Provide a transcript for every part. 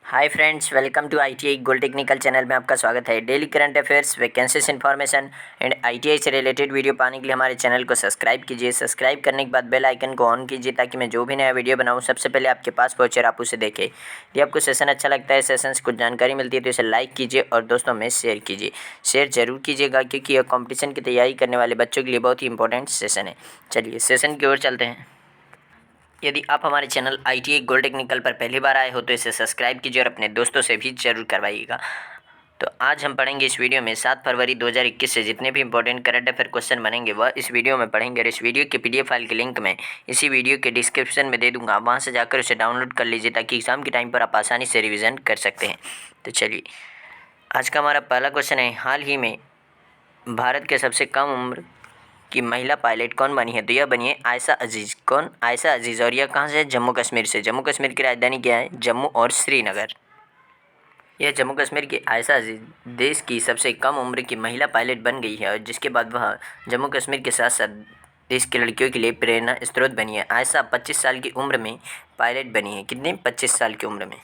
Hi friends, welcome to ITI gold technical channel में आपका स्वागत है। Daily current affairs, vacancies information and ITI से रिलेटेड वीडियो पाने के लिए हमारे चैनल को सब्सक्राइब कीजिए। सब्सक्राइब करने के बाद बेल आइकन को ऑन कीजिए ताकि मैं जो भी नया वीडियो बनाऊं सबसे पहले आपके पास पहुंचे और आप उसे देखें। यदि आपको सेशन अच्छा लगता है, सेशन से कुछ जानकारी मिलती है तो इसे लाइक कीजिए और दोस्तों में शेयर कीजिए। शेयर जरूर कीजिएगा क्योंकि यह कॉम्पिटिशन की तैयारी करने वाले बच्चों के लिए बहुत ही इंपॉर्टेंट सेशन है। चलिए सेशन की ओर चलते हैं। यदि आप हमारे चैनल आईटीआई गोल्ड टेक्निकल पर पहली बार आए हो तो इसे सब्सक्राइब कीजिए और अपने दोस्तों से भी जरूर करवाइएगा। तो आज हम पढ़ेंगे इस वीडियो में 7 फरवरी 2021 से जितने भी इंपॉर्टेंट करंट अफेयर क्वेश्चन बनेंगे वह इस वीडियो में पढ़ेंगे। और इस वीडियो के पीडीएफ फाइल की लिंक मैं इसी वीडियो के डिस्क्रिप्शन में दे दूंगा, वहां से जाकर उसे डाउनलोड कर लीजिए ताकि एग्जाम के टाइम पर आप आसानी से रिविज़न कर सकते हैं। तो चलिए, आज का हमारा पहला क्वेश्चन है, हाल ही में भारत के सबसे कम उम्र कि महिला पायलट कौन बनी है? तो यह बनी है आयशा अजीज़। कौन? आयशा अजीज़। और यह कहाँ से है? जम्मू कश्मीर से। जम्मू कश्मीर की राजधानी क्या है? जम्मू और श्रीनगर। यह जम्मू कश्मीर की आयशा अजीज़ देश की सबसे कम उम्र की महिला पायलट बन गई है और जिसके बाद वह जम्मू कश्मीर के साथ साथ देश की लड़कियों के लिए प्रेरणा स्रोत बनी है। आयशा 25 साल की उम्र में पायलट बनी है। कितने? 25 साल की उम्र में।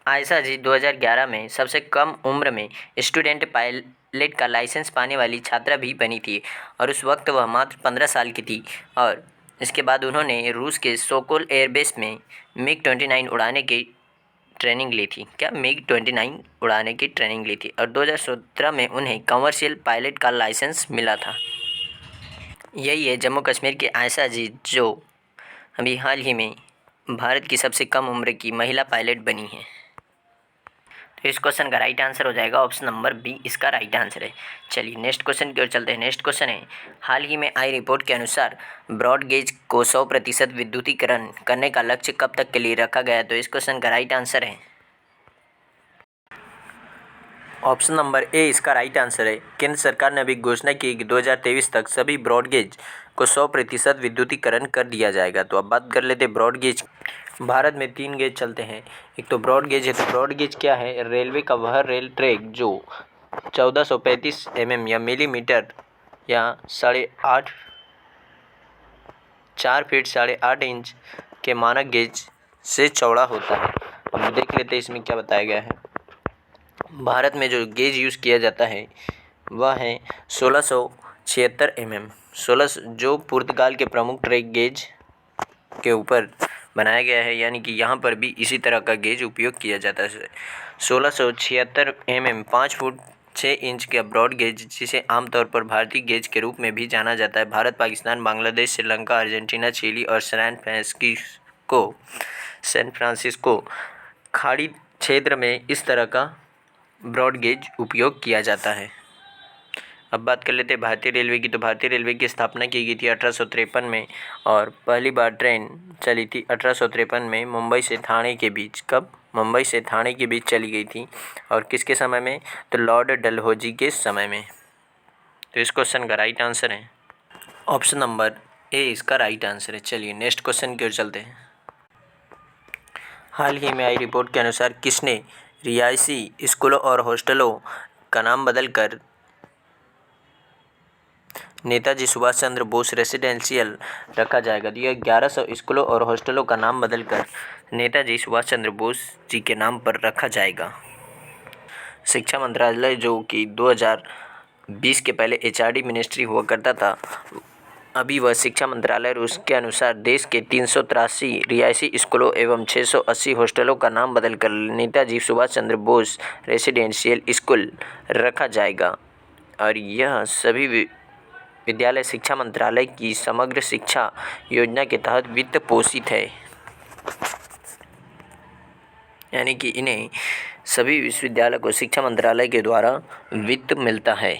आयशा अजीज़ 2011 में सबसे कम उम्र में स्टूडेंट पायलट का लाइसेंस पाने वाली छात्रा भी बनी थी और उस वक्त वह मात्र 15 साल की थी। और इसके बाद उन्होंने रूस के सोकोल एयरबेस में मिग-29 उड़ाने की ट्रेनिंग ली थी। क्या? मिग-29 उड़ाने की ट्रेनिंग ली थी और 2017 में उन्हें कमर्शियल पायलट का लाइसेंस मिला था। यही है जम्मू कश्मीर की आयशा अजीज़ जो अभी हाल ही में भारत की सबसे कम उम्र की महिला पायलट बनी है। तो इस क्वेश्चन का राइट आंसर हो जाएगा ऑप्शन नंबर बी, इसका राइट आंसर है। चलिए नेक्स्ट क्वेश्चन की ओर चलते हैं। नेक्स्ट क्वेश्चन है, हाल ही में आई रिपोर्ट के अनुसार ब्रॉड गेज को 100% विद्युतीकरण करने का लक्ष्य कब तक के लिए रखा गया है? तो इस क्वेश्चन का राइट आंसर है ऑप्शन नंबर ए, इसका राइट आंसर है। केंद्र सरकार ने अभी घोषणा की है कि 2023 तक सभी ब्रॉड गेज को 100% विद्युतीकरण कर दिया जाएगा। तो अब बात कर लेते हैं ब्रॉड गेज। भारत में 3 गेज चलते हैं। एक तो ब्रॉड गेज है। तो ब्रॉड गेज क्या है? रेलवे का वह रेल ट्रैक जो 1435 mm या मिलीमीटर या 8.5 4 फीट 8.5 इंच के मानक गेज से चौड़ा होता है। अब देख लेते हैं इसमें क्या बताया गया है। भारत में जो गेज यूज़ किया जाता है वह है 1676 mm। 16 जो पुर्तगाल के प्रमुख ट्रैक गेज के ऊपर बनाया गया है, यानी कि यहाँ पर भी इसी तरह का गेज उपयोग किया जाता है। 1676 mm 5 फुट 6 इंच का ब्रॉड गेज, जिसे आमतौर पर भारतीय गेज के रूप में भी जाना जाता है, भारत, पाकिस्तान, बांग्लादेश, श्रीलंका, अर्जेंटीना, चिली और सैन फ्रांसिस्को खाड़ी क्षेत्र में इस तरह का ब्रॉड गेज उपयोग किया जाता है। अब बात कर लेते हैं भारतीय रेलवे की। तो भारतीय रेलवे की स्थापना की गई थी 1853 में और पहली बार ट्रेन चली थी 1853 में मुंबई से ठाणे के बीच। कब? मुंबई से ठाणे के बीच चली गई थी। और किसके समय में? तो लॉर्ड डलहौजी के समय में। तो इस क्वेश्चन का राइट आंसर है ऑप्शन नंबर ए, इसका राइट आंसर है। चलिए नेक्स्ट क्वेश्चन की ओर चलते हैं। हाल ही में आई रिपोर्ट के अनुसार किसने रिहायशी स्कूलों और हॉस्टलों का नाम बदलकर नेताजी सुभाष चंद्र बोस रेसिडेंशियल रखा जाएगा? तो यह 1100 स्कूलों और हॉस्टलों का नाम बदलकर नेताजी सुभाष चंद्र बोस जी के नाम पर रखा जाएगा। शिक्षा मंत्रालय जो कि 2020 के पहले एचआरडी मिनिस्ट्री हुआ करता था, अभी वह शिक्षा मंत्रालय और उसके अनुसार देश के 383 रिहायशी स्कूलों एवं 680 हॉस्टलों का नाम बदलकर नेताजी सुभाष चंद्र बोस रेसिडेंशियल स्कूल रखा जाएगा। और यह सभी विद्यालय शिक्षा मंत्रालय की समग्र शिक्षा योजना के तहत वित्त पोषित है, यानी कि इन्हें सभी विश्वविद्यालय को शिक्षा मंत्रालय के द्वारा वित्त मिलता है।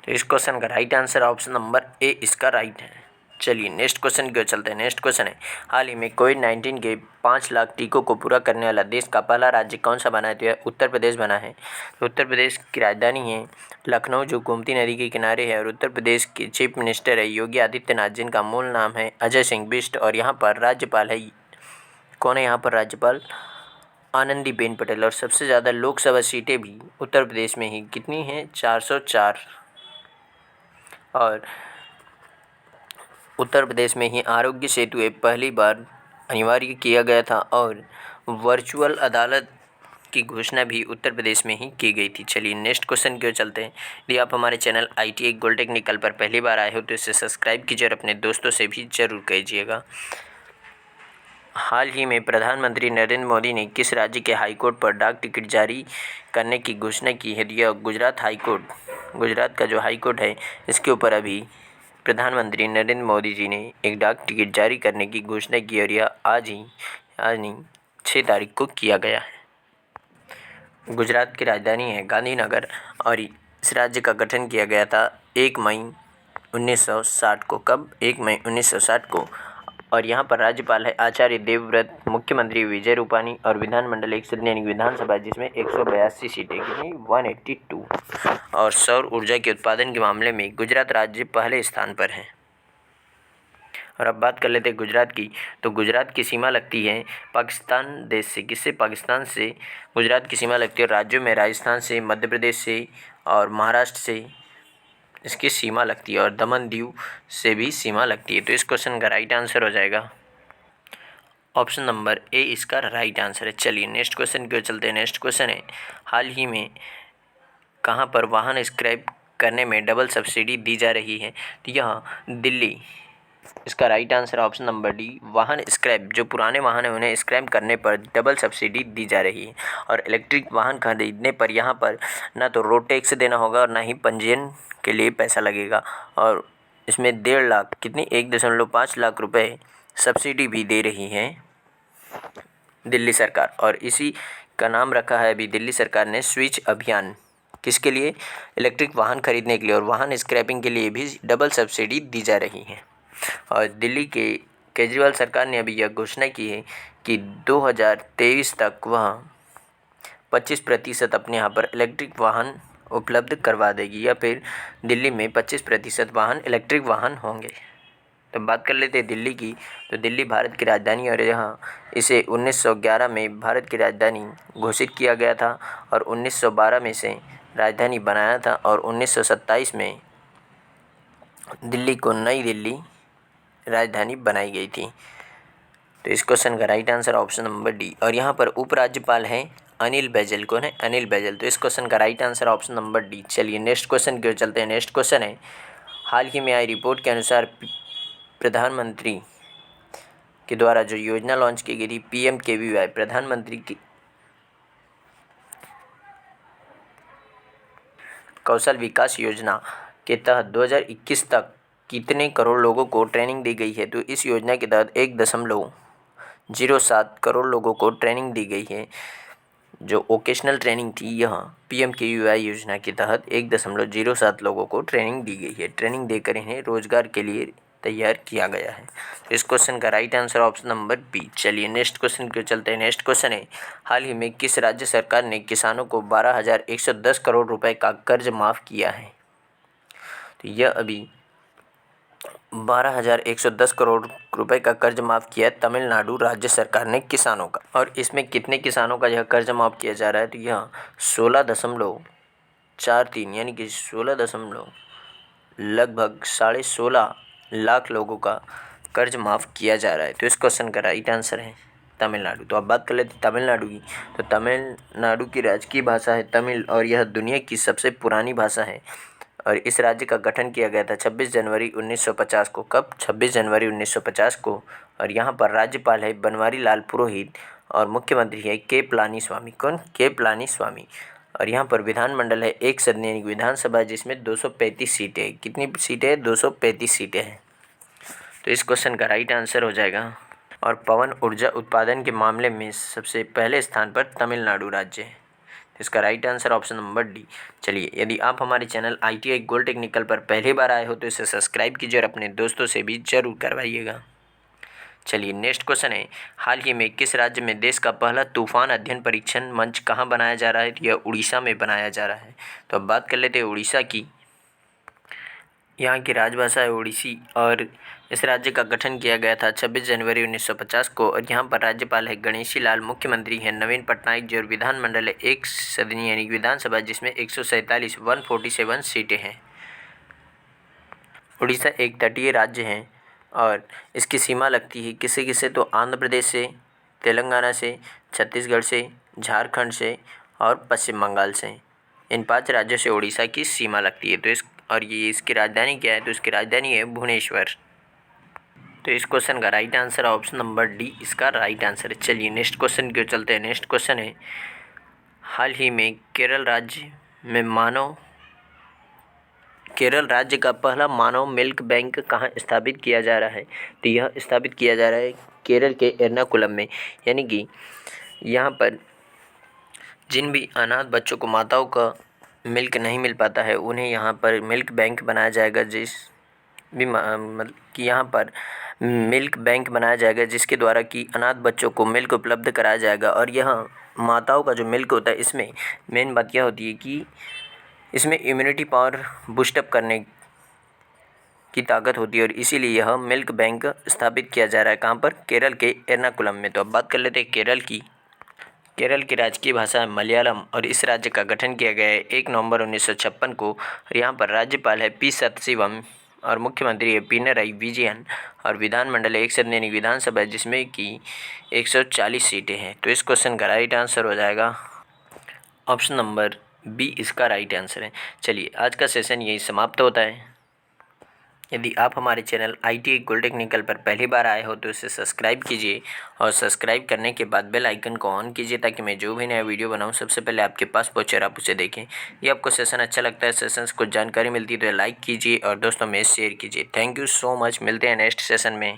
तो इस क्वेश्चन का right answer option number A, इसका राइट है। चलिए नेक्स्ट क्वेश्चन की ओर चलते हैं। नेक्स्ट क्वेश्चन है, हाल ही में कोविड-19 के 5 लाख टीकों को पूरा करने वाला देश का पहला राज्य कौन सा बना है? तो यह उत्तर प्रदेश बना है। तो उत्तर प्रदेश की राजधानी है लखनऊ जो गोमती नदी के किनारे है और उत्तर प्रदेश के चीफ मिनिस्टर है योगी आदित्यनाथ, जिनका मूल नाम है अजय सिंह बिष्ट। और यहाँ पर राज्यपाल है, कौन है यहाँ पर राज्यपाल? आनंदीबेन पटेल। और सबसे ज़्यादा लोकसभा सीटें भी उत्तर प्रदेश में ही कितनी हैं? 404। और उत्तर प्रदेश में ही आरोग्य सेतु ऐप पहली बार अनिवार्य किया गया था और वर्चुअल अदालत की घोषणा भी उत्तर प्रदेश में ही की गई थी। चलिए नेक्स्ट क्वेश्चन की ओर चलते हैं। यदि आप हमारे चैनल ITI गोल्ड टेक्निकल पर पहली बार आए हो तो इसे सब्सक्राइब कीजिए और अपने दोस्तों से भी ज़रूर कीजिएगा। हाल ही में प्रधानमंत्री नरेंद्र मोदी ने किस राज्य के हाईकोर्ट पर डाक टिकट जारी करने की घोषणा की है? यह गुजरात हाईकोर्ट, गुजरात का जो हाईकोर्ट है इसके ऊपर अभी प्रधानमंत्री नरेंद्र मोदी जी ने एक डाक टिकट जारी करने की घोषणा की और यह आज नहीं 6 तारीख को किया गया है। गुजरात की राजधानी है गांधीनगर और इस राज्य का गठन किया गया था 1 मई 1960 को। कब? 1 मई 1960 को। और यहाँ पर राज्यपाल है आचार्य देवव्रत, मुख्यमंत्री विजय रूपाणी और विधानमंडल एक सदनीय यानी विधानसभा जिसमें 182 सीटें, कितनी? 182। और सौर ऊर्जा के उत्पादन के मामले में गुजरात राज्य पहले स्थान पर है। और अब बात कर लेते हैं गुजरात की। तो गुजरात की सीमा लगती है पाकिस्तान देश से। किससे? पाकिस्तान से गुजरात की सीमा लगती है। राज्यों में राजस्थान से, मध्य प्रदेश से और महाराष्ट्र से इसकी सीमा लगती है और दमन दीव से भी सीमा लगती है। तो इस क्वेश्चन का राइट आंसर हो जाएगा ऑप्शन नंबर ए, इसका राइट आंसर है। चलिए नेक्स्ट क्वेश्चन की ओर चलते हैं। नेक्स्ट क्वेश्चन है, हाल ही में कहाँ पर वाहन स्क्रैप करने में डबल सब्सिडी दी जा रही है? तो यह दिल्ली। इसका right answer option number D, वाहन स्क्रैप, जो पुराने वाहन हैं उन्हें स्क्रैप करने पर डबल सब्सिडी दी जा रही है। और इलेक्ट्रिक वाहन खरीदने पर यहाँ पर ना तो रोड टैक्स देना होगा और ना ही पंजीयन के लिए पैसा लगेगा। और इसमें 1.5 लाख, कितनी? 1.5 लाख रुपए सब्सिडी भी दे रही है दिल्ली सरकार। और इसी का नाम रखा है अभी दिल्ली सरकार ने स्विच अभियान। किसके लिए? इलेक्ट्रिक वाहन खरीदने के लिए। और वाहन स्क्रैपिंग के लिए भी डबल सब्सिडी दी जा रही है। और दिल्ली के केजरीवाल सरकार ने अभी यह घोषणा की है कि 2023 तक वह 25% अपने यहाँ पर इलेक्ट्रिक वाहन उपलब्ध करवा देगी, या फिर दिल्ली में 25% वाहन इलेक्ट्रिक वाहन होंगे। तो बात कर लेते हैं दिल्ली की। तो दिल्ली भारत की राजधानी और यहाँ इसे 1911 में भारत की राजधानी घोषित किया गया था और 1912 में से राजधानी बनाया था और 1927 में दिल्ली को नई दिल्ली राजधानी बनाई गई थी। तो इस क्वेश्चन का right answer option number D. और यहाँ पर उपराज्यपाल हैं अनिल बैजल। कौन है? अनिल बैजल। तो इस क्वेश्चन का right answer option number D. चलिए नेक्स्ट क्वेश्चन की ओर चलते हैं। नेक्स्ट क्वेश्चन है, हाल ही में आई रिपोर्ट के अनुसार प्रधानमंत्री के द्वारा जो योजना लॉन्च की गई थी PMKVY, प्रधानमंत्री की कौशल विकास योजना के तहत 2021 तक कितने करोड़ लोगों को ट्रेनिंग दी गई है? तो इस योजना के तहत 1.07 करोड़ लोगों को ट्रेनिंग दी गई है। जो वोकेशनल ट्रेनिंग थी, यह PMKVY योजना के तहत 1.07 लोगों को ट्रेनिंग दी गई है। ट्रेनिंग देकर इन्हें रोजगार के लिए तैयार किया गया है। इस क्वेश्चन का right answer option number B. चलिए नेक्स्ट क्वेश्चन की ओर चलते हैं। नेक्स्ट क्वेश्चन है, हाल ही में किस राज्य सरकार ने किसानों को 12,110 करोड़ रुपए का कर्ज माफ़ किया है? तो यह अभी 12,110 करोड़ रुपए का कर्ज माफ़ किया है तमिलनाडु राज्य सरकार ने किसानों का। और इसमें कितने किसानों का यह कर्ज माफ़ किया जा रहा है? तो यह 16.43 यानी कि 16 लगभग 16.5 लाख लोगों का कर्ज माफ़ किया जा रहा है। तो इस क्वेश्चन का राइट आंसर है तमिलनाडु। तो अब बात कर लेते हैं तमिलनाडु की। तो तमिलनाडु की राजकीय भाषा है तमिल और यह दुनिया की सबसे पुरानी भाषा है। और इस राज्य का गठन किया गया था 26 जनवरी 1950 को। कब? 26 जनवरी 1950 को। और यहाँ पर राज्यपाल है बनवारी लाल पुरोहित और मुख्यमंत्री है के पलानीस्वामी। कौन? के पलानीस्वामी। और यहाँ पर विधानमंडल है एक सदनीय विधानसभा जिसमें 235 सीटें। कितनी सीटें? 235 सीटें हैं। तो इस क्वेश्चन का राइट आंसर हो जाएगा। और पवन ऊर्जा उत्पादन के मामले में सबसे पहले स्थान पर तमिलनाडु राज्य है। इसका right answer option number D. चलिए, यदि आप हमारे चैनल ITI गोल्ड टेक्निकल पर पहली बार आए हो तो इसे सब्सक्राइब कीजिए और अपने दोस्तों से भी जरूर करवाइएगा। चलिए नेक्स्ट क्वेश्चन है, हाल ही में किस राज्य में देश का पहला तूफान अध्ययन परीक्षण मंच कहाँ बनाया जा रहा है? यह उड़ीसा में बनाया जा रहा है। तो अब बात कर लेते हैं उड़ीसा की। यहाँ की राजभाषा है ओडिसी और इस राज्य का गठन किया गया था 26 जनवरी 1950 को। और यहाँ पर राज्यपाल है गणेशी लाल, मुख्यमंत्री हैं नवीन पटनायक जी और विधानमंडल है एक सदनीय यानी विधानसभा जिसमें 147 सीटें हैं। उड़ीसा एक तटीय राज्य है और इसकी सीमा लगती है किसे किसे? तो आंध्र प्रदेश से, तेलंगाना से, छत्तीसगढ़ से, झारखंड से और पश्चिम बंगाल से। इन 5 राज्यों से उड़ीसा की सीमा लगती है। तो ये इसकी राजधानी क्या है? तो इसकी राजधानी है भुवनेश्वर। तो इस क्वेश्चन का right answer option number D इसका राइट आंसर है। चलिए नेक्स्ट क्वेश्चन की ओर चलते हैं। नेक्स्ट क्वेश्चन है, हाल ही में केरल राज्य का पहला मानव मिल्क बैंक कहाँ स्थापित किया जा रहा है? तो यह स्थापित किया जा रहा है केरल के एर्नाकुलम में। यानी कि यहाँ पर जिन भी अनाथ बच्चों को माताओं का मिल्क नहीं मिल पाता है, उन्हें यहाँ पर मिल्क बैंक बनाया जाएगा, मतलब कि यहाँ पर मिल्क बैंक बनाया जाएगा जिसके द्वारा कि अनाथ बच्चों को मिल्क उपलब्ध कराया जाएगा। और यह माताओं का जो मिल्क होता है, इसमें मेन बात यह होती है कि इसमें इम्यूनिटी पावर बूस्टअप करने की ताकत होती है और इसीलिए यह मिल्क बैंक स्थापित किया जा रहा है। कहाँ पर? केरल के एर्नाकुलम में। तो अब बात कर लेते हैं केरल की। केरल की राजकीय भाषा है मलयालम और इस राज्य का गठन किया गया है 1 नवंबर 1956 को। और यहाँ पर राज्यपाल है पी सदाशिवम और मुख्यमंत्री है पिनरई विजयन और विधानमंडल एक सदनीय विधानसभा है जिसमें कि 140 सीटें हैं। तो इस क्वेश्चन का राइट आंसर हो जाएगा ऑप्शन नंबर बी इसका राइट आंसर है। चलिए आज का सेशन यही समाप्त होता है। यदि आप हमारे चैनल ITI गोल्ड टेक्निकल पर पहली बार आए हो तो इसे सब्सक्राइब कीजिए और सब्सक्राइब करने के बाद बेल आइकन को ऑन कीजिए ताकि मैं जो भी नया वीडियो बनाऊं सबसे पहले आपके पास पहुंचे और आप उसे देखें। यदि आपको सेशन अच्छा लगता है, सेशन से कुछ जानकारी मिलती है तो लाइक कीजिए और दोस्तों में शेयर कीजिए। Thank you so much. मिलते हैं नेक्स्ट सेशन में।